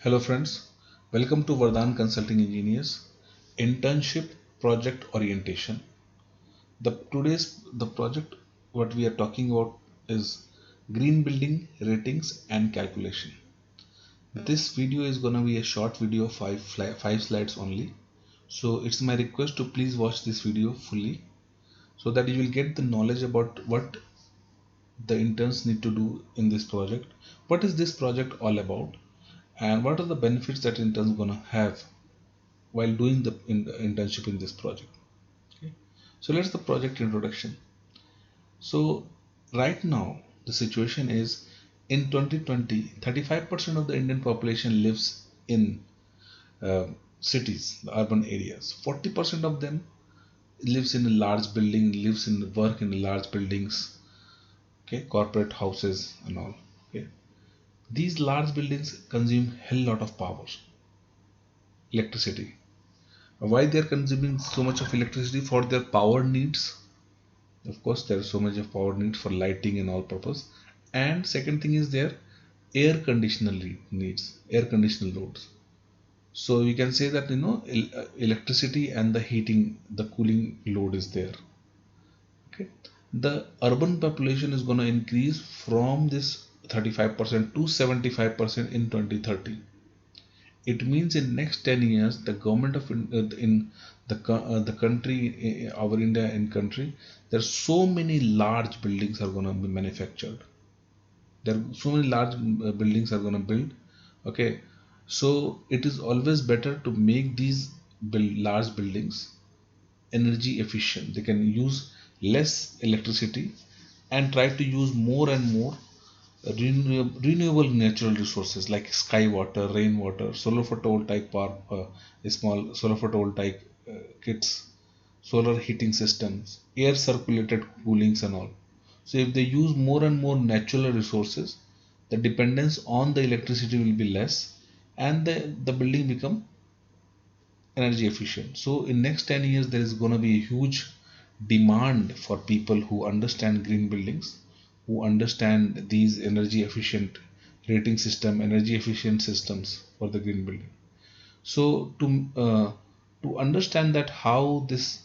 Hello friends, welcome to Vardhan Consulting Engineers Internship Project Orientation. The project what we are talking about is green building ratings and calculation. This video is gonna be a short video, five slides only. So it's my request to please watch this video fully so that you will get the knowledge about what the interns need to do in this project. What is this project all about? And what are the benefits that interns gonna have while doing the internship in this project. Okay. So let's the project introduction. So right now the situation is in 2020 35% of the Indian population lives in cities, the urban areas. 40% of them lives in a large building, lives in work in large buildings, okay, corporate houses and all. Okay. These large buildings consume hell lot of power, electricity. Why they are consuming so much of electricity? For their power needs. Of course there is so much of power needs for lighting and all purpose. And second thing is their air conditioner needs, air conditioner loads. So you can say that electricity and the heating, the cooling load is there. Okay. The urban population is going to increase from this 35% to 75% in 2030. It means in next 10 years, the government of in the country, our India in country, there are so many large buildings are going to be manufactured. There are so many large buildings are going to build. Okay, so it is always better to make these large buildings energy efficient. They can use less electricity and try to use more and more renewable natural resources like sky water, rainwater, solar photovoltaic power, small solar photovoltaic kits, solar heating systems, air circulated coolings and all. So if they use more and more natural resources, the dependence on the electricity will be less and the building become energy efficient. So in next 10 years there is going to be a huge demand for people who understand green buildings, who understand these energy efficient rating system, energy efficient systems for the green building. So to understand that how this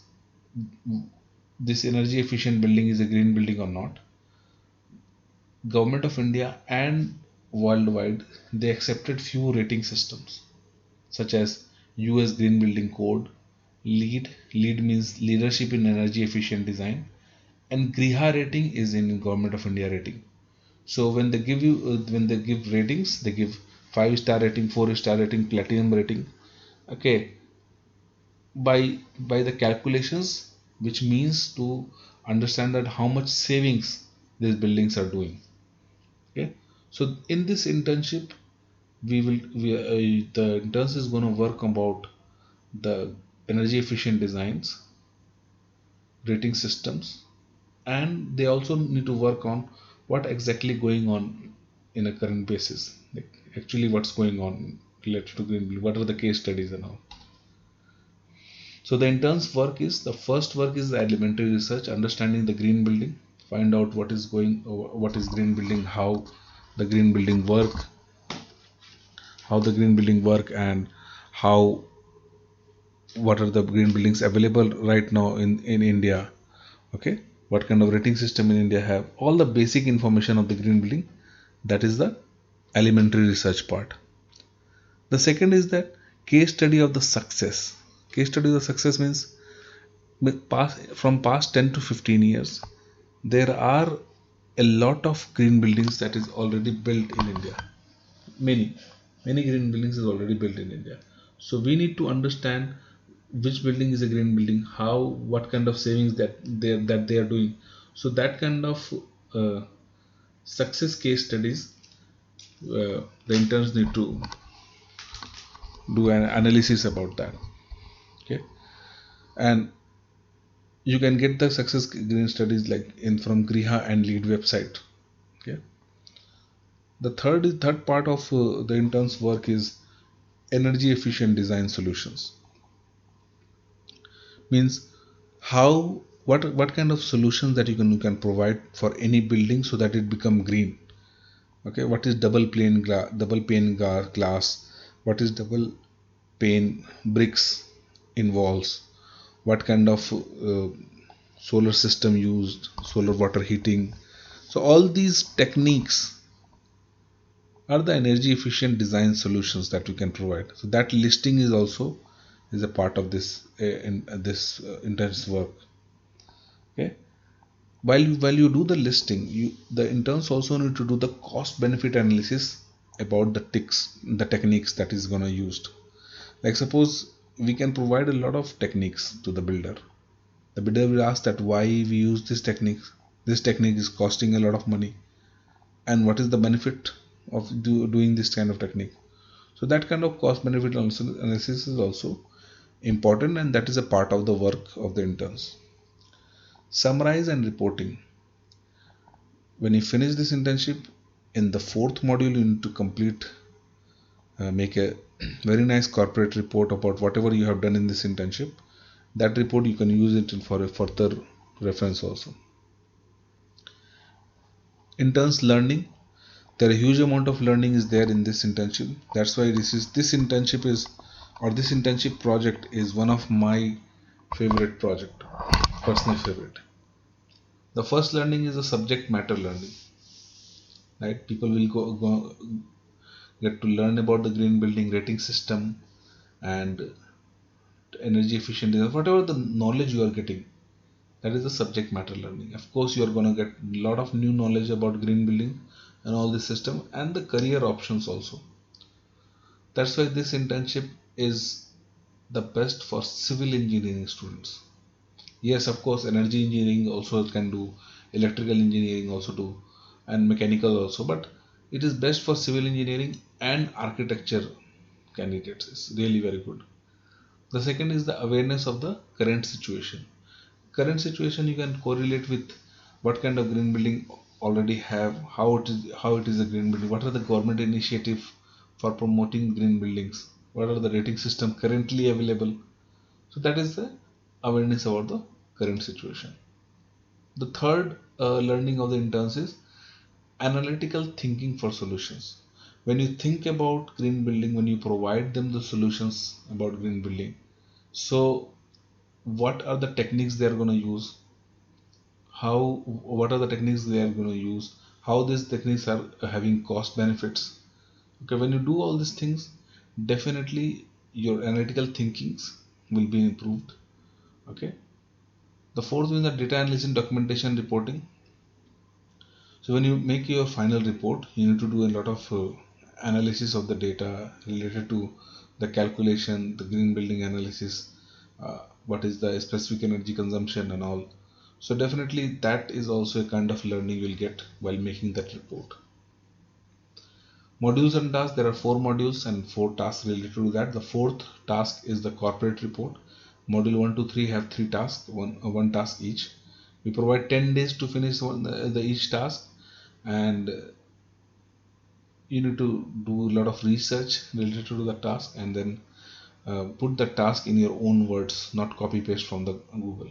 energy efficient building is a green building or not, government of India and worldwide they accepted few rating systems such as US Green Building Code, LEED means Leadership in Energy Efficient Design, and Griha rating is in Government of India rating. So when they give ratings, they give 5-star rating, 4-star rating, platinum rating. Okay, by the calculations, which means to understand that how much savings these buildings are doing. Okay, so in this internship, the interns is going to work about the energy efficient designs, rating systems, and they also need to work on what exactly going on in a current basis, like actually what's going on related to green building, what are the case studies and all. So the interns work is, the first work is the elementary research, understanding the green building, find out what is green building, the green building work how the green building work and how what are the green buildings available right now in India. Okay, what kind of rating system in India have all the basic information of the green building. That is the elementary research part. The second is that case study of the success. Case study of the success means from past 10 to 15 years there are a lot of green buildings that is already built in India. Many green buildings is already built in India. So we need to understand which building is a green building, how, what kind of savings that they are doing. So that kind of success case studies, the interns need to do an analysis about that. Okay, and you can get the success green studies like in from Griha and LEED website. Okay, the third part of the interns work is energy efficient design solutions. Means how, what kind of solutions that you can provide for any building so that it become green. Okay, what is double pane glass, what is double pane bricks in walls, what kind of solar system used, solar water heating. So all these techniques are the energy efficient design solutions that we can provide. So that listing is also is a part of this intense work. Okay. While you do the listing, the interns also need to do the cost benefit analysis about the techniques that is gonna used. Like suppose we can provide a lot of techniques to the builder. The builder will ask that why we use this technique. This technique is costing a lot of money, and what is the benefit of doing this kind of technique. So that kind of cost benefit analysis is also important, and that is a part of the work of the interns. Summarize and reporting. When you finish this internship, in the fourth module you need to complete make a very nice corporate report about whatever you have done in this internship. That report you can use it for a further reference also. Interns learning. There a huge amount of learning is there in this internship. That's why this internship is, or this internship project is one of my favorite project, personal favorite. The first learning is the subject matter learning. Right? People will go get to learn about the green building rating system and energy efficient design. Whatever the knowledge you are getting, that is the subject matter learning. Of course, you are going to get a lot of new knowledge about green building and all this system and the career options also. That's why this internship is the best for civil engineering students. Yes, of course, energy engineering also can do, electrical engineering also do, and mechanical also, but it is best for civil engineering and architecture candidates. It's really very good. The second is the awareness of the current situation. Current situation you can correlate with what kind of green building already have, how it is a green building, what are the government initiative for promoting green buildings, what are the rating system currently available. So that is the awareness about the current situation. The third learning of the interns is analytical thinking for solutions. When you think about green building, when you provide them the solutions about green building, so what are the techniques they are going to use, what are the techniques they are going to use, how these techniques are having cost benefits. Okay, when you do all these things, definitely your analytical thinkings will be improved. Okay. The fourth one is the data analysis, documentation, reporting. So when you make your final report, you need to do a lot of analysis of the data related to the calculation, the green building analysis, what is the specific energy consumption and all. So definitely that is also a kind of learning you'll get while making that report. Modules and tasks, there are 4 modules and 4 tasks related to that. The fourth task is the corporate report. Module 1 to 3 have 3 tasks, one task each. We provide 10 days to finish each task, and you need to do a lot of research related to the task, and then put the task in your own words, not copy paste from the Google.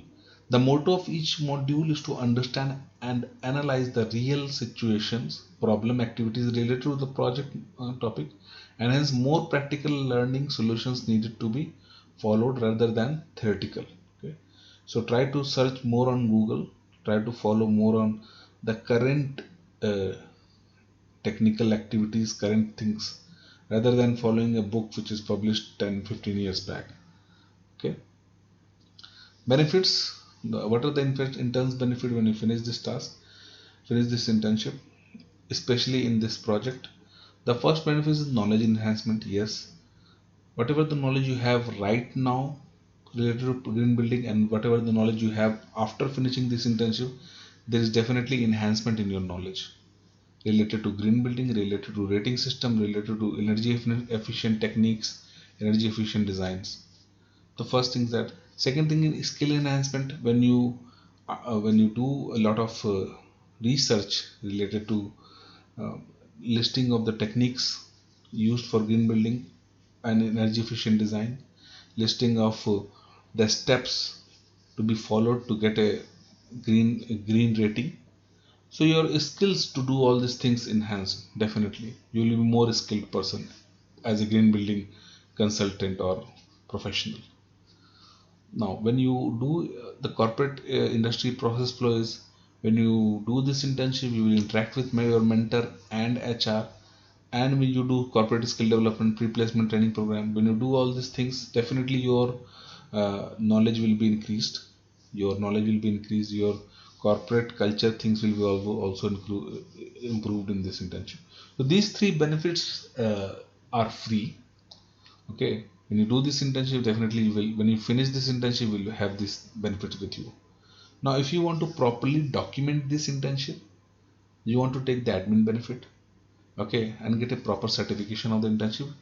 The motto of each module is to understand and analyze the real situations, problem, activities related to the project topic, and hence more practical learning solutions needed to be followed rather than theoretical. Okay? So try to search more on Google, try to follow more on the current uh, technical activities, current things, rather than following a book which is published 10, 15 years back. Okay. Benefits. What are the interns benefit when you finish this task, finish this internship, especially in this project? The first benefit is knowledge enhancement. Yes, whatever the knowledge you have right now related to green building and whatever the knowledge you have after finishing this internship, there is definitely enhancement in your knowledge related to green building, related to rating system, related to energy efficient techniques, energy efficient designs. The first thing is that. Second thing is skill enhancement. When you do a lot of research related to uh, listing of the techniques used for green building and energy efficient design, listing of the steps to be followed to get a green rating. So your skills to do all these things enhance. Definitely you will be more skilled person. as a green building consultant or professional. Now, when you do the corporate industry process flow is, when you do this internship, you will interact with your mentor and HR. And when you do corporate skill development, pre-placement training program, when you do all these things, definitely your knowledge will be increased. Your knowledge will be increased. Your corporate culture things will be also improved in this internship. So these three benefits are free. Okay, when you do this internship, definitely you will, when you finish this internship, you will have this benefits with you. Now if you want to properly document this internship, you want to take the admin benefit, okay, and get a proper certification of the internship.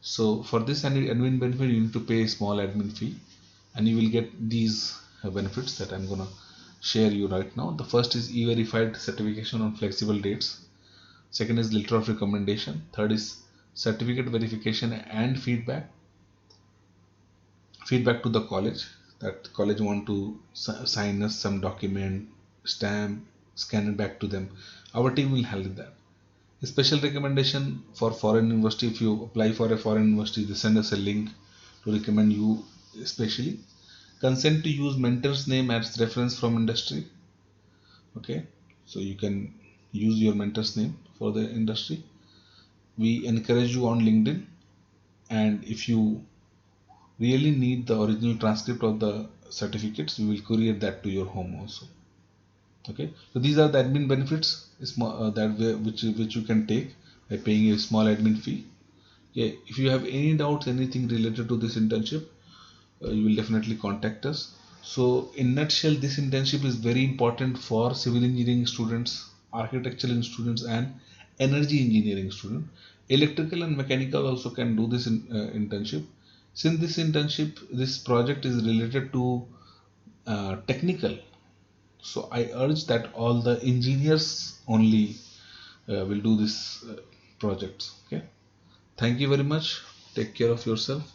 So for this admin benefit, you need to pay a small admin fee, and you will get these benefits that I'm gonna share you right now. The first is e-verified certification on flexible dates. Second is letter of recommendation. Third is certificate verification and feedback to the college, that college want to sign us some document, stamp, scan it back to them. Our team will handle that. A special recommendation for foreign university. If you apply for a foreign university, they send us a link to recommend you especially. Consent to use mentor's name as reference from industry. Okay, so you can use your mentor's name for the industry. We encourage you on LinkedIn, and if you really need the original transcript of the certificates, we will courier that to your home also. Okay, so these are the admin benefits which you can take by paying a small admin fee. Okay, if you have any doubts, anything related to this internship, you will definitely contact us. So in nutshell, this internship is very important for civil engineering students, architectural students, and energy engineering students. Electrical and mechanical also can do this internship. Since this project is related to technical, so I urge that all the engineers only will do this projects. Okay, thank you very much. Take care of yourself.